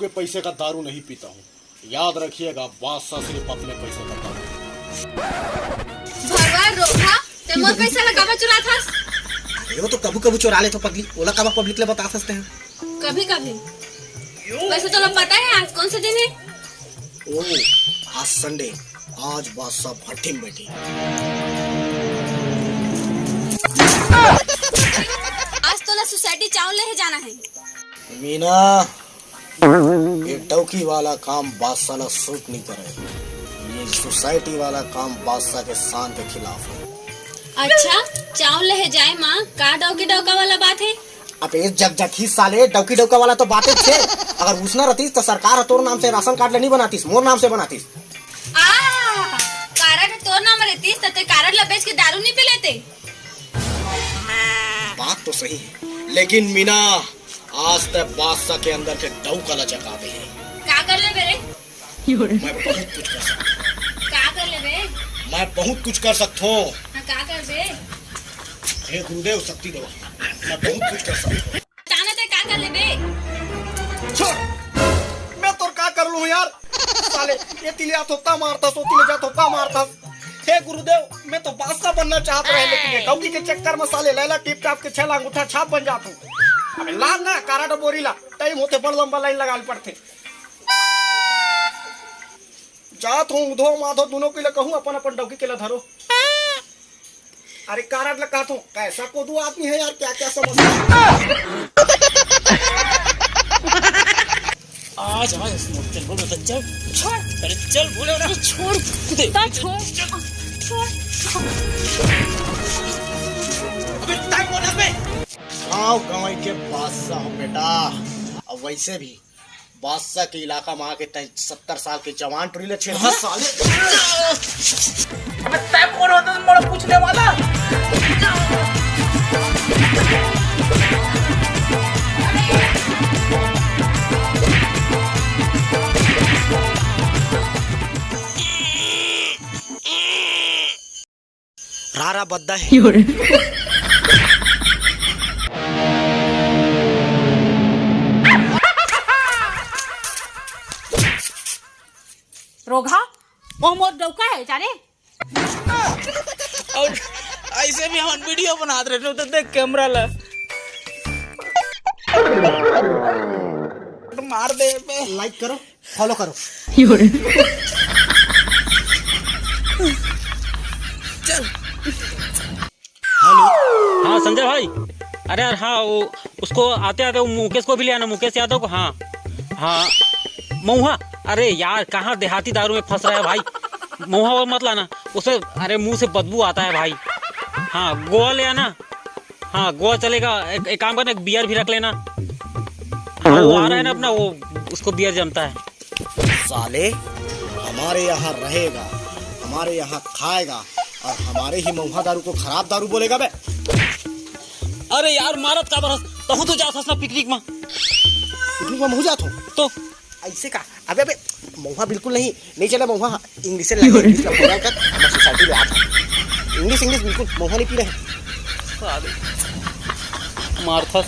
आपके पैसे का दारू नहीं पीता हूँ, याद रखिएगा। बादशाह सिर्फ अपने पैसे का दारू। भगवान रोका ते मोर पैसा लगावा चुरा था। वो तो कभी कभी चुरा ले तो पगली, ओला कब पब्लिक ले बता सकते हैं। कभी कभी वैसे तो पता है आज कौन सा दिन है? ओ आज संडे, आज बादशाह भट्टी में बैठी। आज तो ला सोसाइटी चावल ले जाना है। मीना, ये टौकी वाला काम बादशाह ला सूट नहीं करे। ये सोसाइटी वाला काम बादशाह के शान के खिलाफ है। अच्छा चावल ले जाए माँ, का डौकी डौका वाला बात है? अब ये जग जग ही साले डौकी डौका वाला तो बातें थे। अगर उसना रहतीस तो सरकार तोर नाम से राशन कार्ड नहीं बनातीस, मोर नाम से बनातीस। कार्ड तोर नाम रहतीस तो ते कार्ड ला बेच के दारू नहीं पी लेते। बात तो सही है, लेकिन मीना आज तक बादशाह के अंदर के डौका ला जगा दे। का कर ले बेरे? मैं बहुत कुछ कर सकता। का कर ले बे? मैं बहुत कुछ कर सकता हूँ। का कर बे? हे गुरुदेव शक्ति दो, मैं बहुत कुछ कर सकता हूँ। ताना ते का कर ले बे? छोड़, मैं तो क्या कर लूँ यार। साले ये तिलिया थोपा मारता, सो तिलिया थोपा मारता। हे गुरुदेव, मैं तो बादशाह बनना चाहता रहे, लेकिन ये डौकी के चक्कर में साले लैला टिप टाप के 6 अंगूठा छाप बन जाता हूँ। अबे ला ना कारा बोरी ला, टाइम होते बड़ लंबा लाइन लगा पड़ते। जात हूँ उधो माधो दोनों के लिए कहूँ, अपन अपन डौकी के लिए धरो। अरे कारा लगा तो कैसा कोदू आदमी है यार, क्या क्या समझता। आज चल बोलो तो चल छोड़, अरे चल बोलो ना छोड़ छोड़। अबे टाइम बोनस में गाँव के बादशाह हूँ बेटा। अब वैसे भी बादशाह के इलाका में आके 70 साल के जवान टुरीले 6 साल। अबे तय कौन होता है मोड़ा पूछने वाला? रारा बद्दा है। रोगा वो मोर डौका है जाने। और ऐसे भी हम वीडियो बना रहे तो देख कैमरा ला तो मार दे पे। लाइक करो, फॉलो करो। चल हेलो, हाँ संजय भाई, अरे यार हाँ वो उसको आते आते वो मुकेश को भी ले आना, मुकेश यादव को। हाँ हाँ महुआ, अरे यार कहाँ देहाती दारू में फंस रहा है भाई। महुआ और मत लाना उसे, अरे मुंह से बदबू आता है भाई। हाँ गोवा ले आना। हाँ गोवा चलेगा। एक काम करना, एक बियर भी रख लेना। हाँ वो आ रहा है ना अपना, वो उसको बियर जमता है। साले हमारे यहाँ रहेगा, हमारे यहाँ खाएगा और हमारे ही महुआ दारू को खराब दारू बोलेगा बे। अरे यार मारत का बरस तो तू जाता ना पिकनिक में। पिकनिक में महू जाता हूँ तो ऐसे का। अबे अबे महुआ बिल्कुल नहीं चला। महुआ इंग्लिश से लगे, इंग्लिश में पूरा कर हमारी सोसाइटी में आता। इंग्लिश बिल्कुल महुआ नहीं पी रहे। मारथस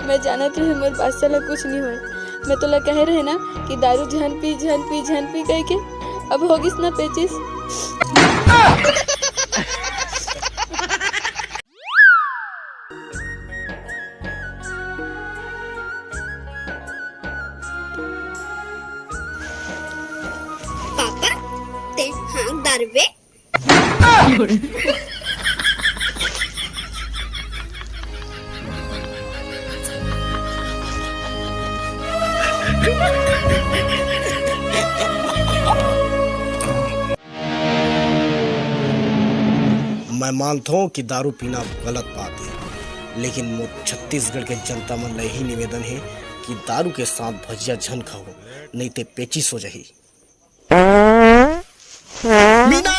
मैं जाना तो हमारे बादशाह ला कुछ नहीं हुआ, मैं तो ला कहे रहे ना कि दारू झन पी कह के अब होगिस ना पेचिस। पापा ते हाँ दारवे मैं मानता हूँ कि दारू पीना गलत बात है, लेकिन मोर छत्तीसगढ़ के जनता मन ला यही निवेदन है कि दारू के साथ भजिया झन खाओ, नहीं ते पेचिस हो जाही। मीना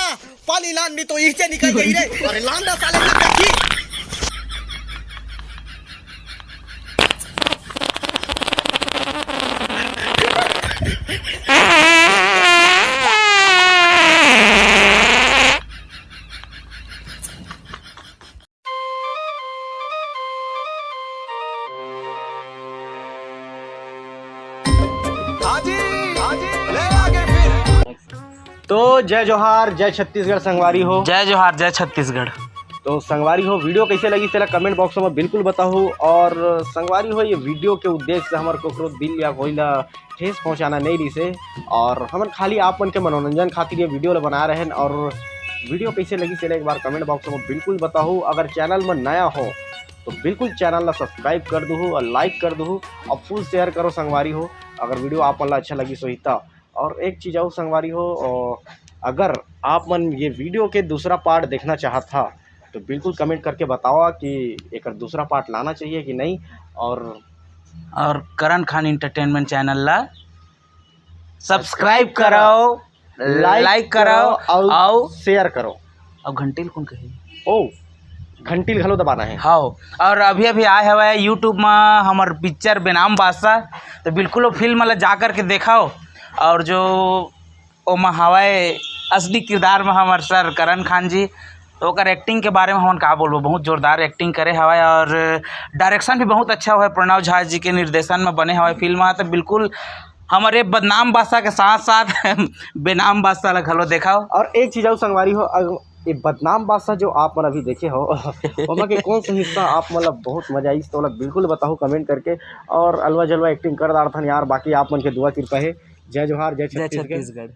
पानी लान तो इससे निकल गई रे। अरे लांडा साले का देखी। तो जय जोहार, जय छत्तीसगढ़ संगवारी हो। जय जोहार, जय छत्तीसगढ़। तो संगवारी हो, वीडियो कैसे लगी चला कमेंट बॉक्स में बिल्कुल बताओ। और संगवारी हो, ये वीडियो के उद्देश्य से हमारे को दिल या कोई ला ठेस पहुंचाना नहीं रही से, और हम खाली आप मन के मनोरंजन खातिर ये वीडियो ला बना रहे हैं। और वीडियो कैसे लगी चला एक बार कमेंट बॉक्स में बिल्कुल बताओ। अगर चैनल में नया हो तो बिल्कुल चैनल ला सब्सक्राइब कर दो और लाइक कर दो और फुल शेयर करो संगवारी हो, अगर वीडियो आप मन ला अच्छा लगी सोहिता। और एक चीज़ और संगवारी हो, अगर आप मन ये वीडियो के दूसरा पार्ट देखना चाहत था तो बिल्कुल कमेंट करके बताओ कि एक दूसरा पार्ट लाना चाहिए कि नहीं। और करण खान एंटरटेनमेंट चैनल ला सब्सक्राइब करो, लाइक करो और शेयर करो। अब घंटी कौन कही ओ घंटी घलो दबाना है। हाँ, और अभी अभी आए हुआ यूट्यूब में हमार पिक्चर बेनाम बादशाह, तो बिल्कुल वो फिल्म ला जा कर के देखाओ। और जो ओ में हवाए असली किरदार में हमारे सर करण खान जी, तो ओकर एक्टिंग के बारे में हम का बोलबो, बहुत जोरदार एक्टिंग करे हवाए और डायरेक्शन भी बहुत अच्छा हुआ है। प्रणव झा जी के निर्देशन में बने हुए फिल्म है, तो बिल्कुल हमारे बदनाम बादशाह के साथ साथ बेनाम बादशाह ला घलो देखाओ। और एक चीज़ और संगवारी हो, ये बदनाम बादशाह जो आप मन अभी देखे हो वहाँ के कौन सा हिस्सा आप मतलब बहुत मजा आई, तो बिल्कुल बताओ कमेंट करके। और अलवा जलवा एक्टिंग कर दार था यार, बाकी आप मन के दुआ कृपा है। जय जोहार, जय छत्तीसगढ़।